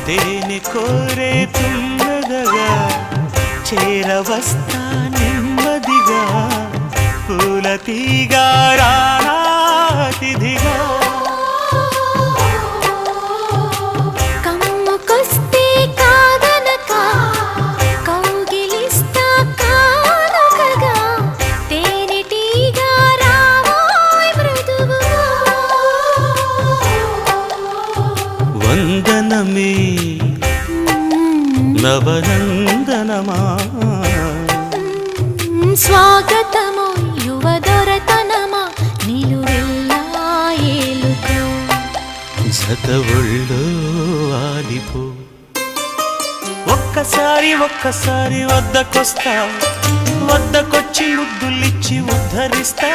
తేనె కోరే తుమ్మెదగా చేరవస్తా నెమ్మదిగా పూల తీగా రాతిథిగా కమ్ముకొస్తే కాదనక కౌగిలిస్తా కానకగా తేనెటీగా రావోయ్ మృదువుగా వందనమే నవనందనమా స్వాగతము యువదొరతనమా నిలువెల్లా ఏలుకో జత ఒళ్ళో ఆలిపో ఒక్కసారి వద్దకొస్తా వద్దకొచ్చి ముద్దులిచ్చి ఉద్ధరిస్తా